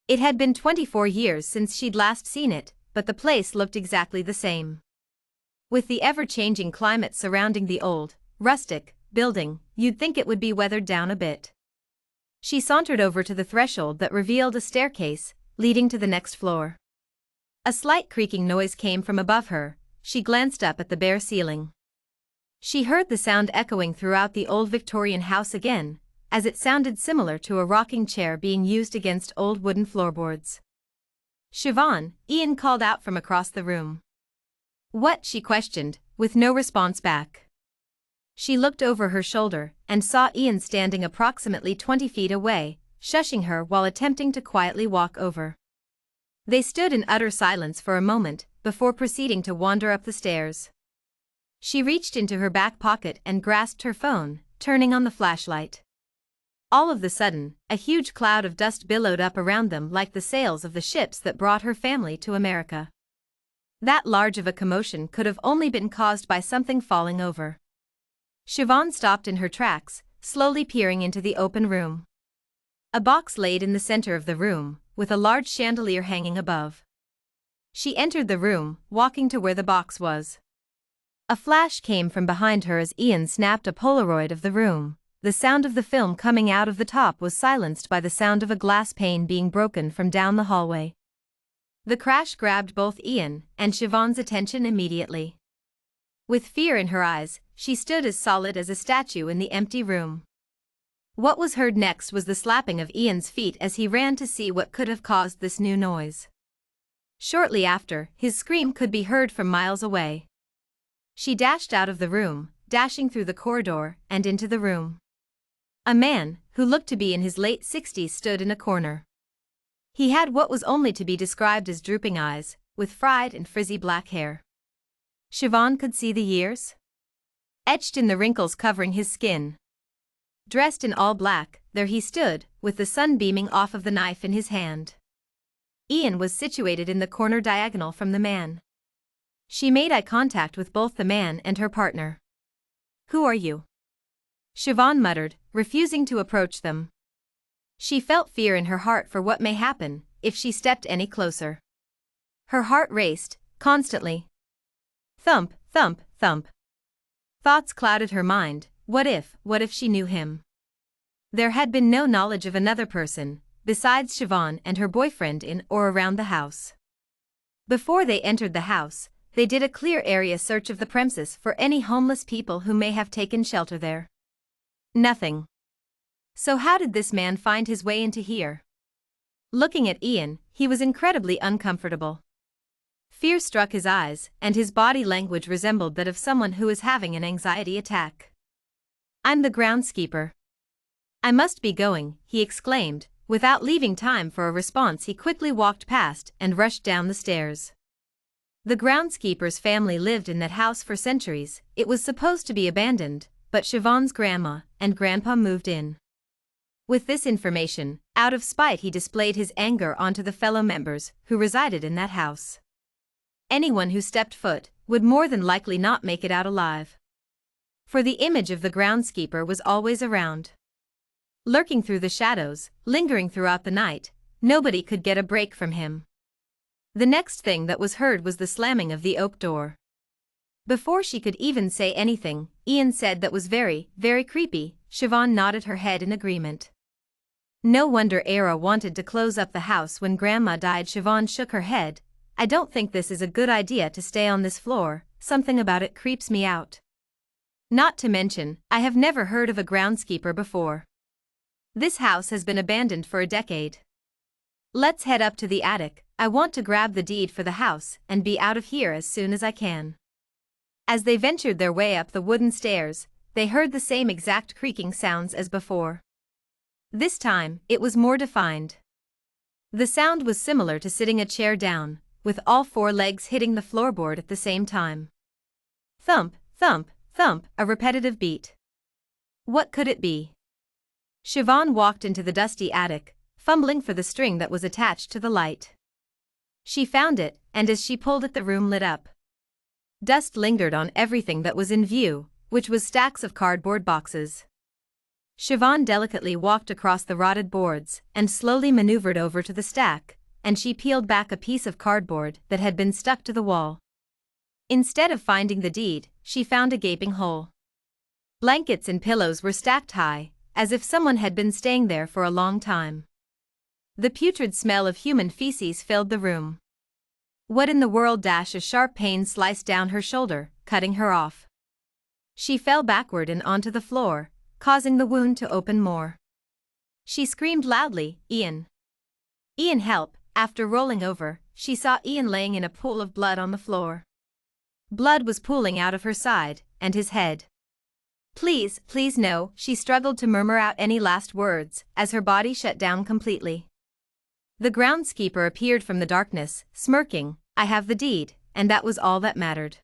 It had been 24 years since she'd last seen it, but the place looked exactly the same. With the ever-changing climate surrounding the old, rustic, building, you'd think it would be weathered down a bit. She sauntered over to the threshold that revealed a staircase, leading to the next floor. A slight creaking noise came from above her. She glanced up at the bare ceiling. She heard the sound echoing throughout the old Victorian house again, as it sounded similar to a rocking chair being used against old wooden floorboards. "Siobhan," Ian called out from across the room. "What?" she questioned, with no response back. She looked over her shoulder and saw Ian standing approximately 20 feet away, shushing her while attempting to quietly walk over. They stood in utter silence for a moment, before proceeding to wander up the stairs. She reached into her back pocket and grasped her phone, turning on the flashlight. All of a sudden, a huge cloud of dust billowed up around them like the sails of the ships that brought her family to America. That large of a commotion could have only been caused by something falling over. Siobhan stopped in her tracks, slowly peering into the open room. A box laid in the center of the room, with a large chandelier hanging above. She entered the room, walking to where the box was. A flash came from behind her as Ian snapped a Polaroid of the room. The sound of the film coming out of the top was silenced by the sound of a glass pane being broken from down the hallway. The crash grabbed both Ian and Siobhan's attention immediately. With fear in her eyes, she stood as solid as a statue in the empty room. What was heard next was the slapping of Ian's feet as he ran to see what could have caused this new noise. Shortly after, his scream could be heard from miles away. She dashed out of the room, dashing through the corridor and into the room. A man, who looked to be in his late 60s, stood in a corner. He had what was only to be described as drooping eyes, with fried and frizzy black hair. Siobhan could see the years etched in the wrinkles covering his skin. Dressed in all black, there he stood, with the sun beaming off of the knife in his hand. Ian was situated in the corner diagonal from the man. She made eye contact with both the man and her partner. "Who are you?" Siobhan muttered, refusing to approach them. She felt fear in her heart for what may happen if she stepped any closer. Her heart raced, constantly. Thump, thump, thump. Thoughts clouded her mind. What if she knew him? There had been no knowledge of another person, besides Siobhan and her boyfriend in or around the house. Before they entered the house, they did a clear area search of the premises for any homeless people who may have taken shelter there. Nothing. So how did this man find his way into here? Looking at Ian, he was incredibly uncomfortable. Fear struck his eyes, and his body language resembled that of someone who is having an anxiety attack. "I'm the groundskeeper. I must be going," he exclaimed. Without leaving time for a response, he quickly walked past and rushed down the stairs. The groundskeeper's family lived in that house for centuries. It was supposed to be abandoned, but Siobhan's grandma and grandpa moved in. With this information, out of spite, he displayed his anger onto the fellow members who resided in that house. Anyone who stepped foot would more than likely not make it out alive. For the image of the groundskeeper was always around. Lurking through the shadows, lingering throughout the night, nobody could get a break from him. The next thing that was heard was the slamming of the oak door. Before she could even say anything, Ian said, "That was very, very creepy." Siobhan nodded her head in agreement. No wonder Era wanted to close up the house when Grandma died. Siobhan shook her head. "I don't think this is a good idea to stay on this floor. Something about it creeps me out. Not to mention, I have never heard of a groundskeeper before. This house has been abandoned for a decade. Let's head up to the attic. I want to grab the deed for the house and be out of here as soon as I can." As they ventured their way up the wooden stairs, they heard the same exact creaking sounds as before. This time, it was more defined. The sound was similar to sitting a chair down, with all four legs hitting the floorboard at the same time. Thump, thump, thump, a repetitive beat. What could it be? Siobhan walked into the dusty attic, fumbling for the string that was attached to the light. She found it, and as she pulled it, the room lit up. Dust lingered on everything that was in view, which was stacks of cardboard boxes. Siobhan delicately walked across the rotted boards and slowly maneuvered over to the stack, and she peeled back a piece of cardboard that had been stuck to the wall. Instead of finding the deed, she found a gaping hole. Blankets and pillows were stacked high, as if someone had been staying there for a long time. The putrid smell of human feces filled the room. What in the world? A sharp pain sliced down her shoulder, cutting her off. She fell backward and onto the floor, causing the wound to open more. She screamed loudly, "Ian! Ian, help!" After rolling over, she saw Ian laying in a pool of blood on the floor. Blood was pooling out of her side and his head. "Please, please no," she struggled to murmur out any last words as her body shut down completely. The groundskeeper appeared from the darkness, smirking. "I have the deed, and that was all that mattered."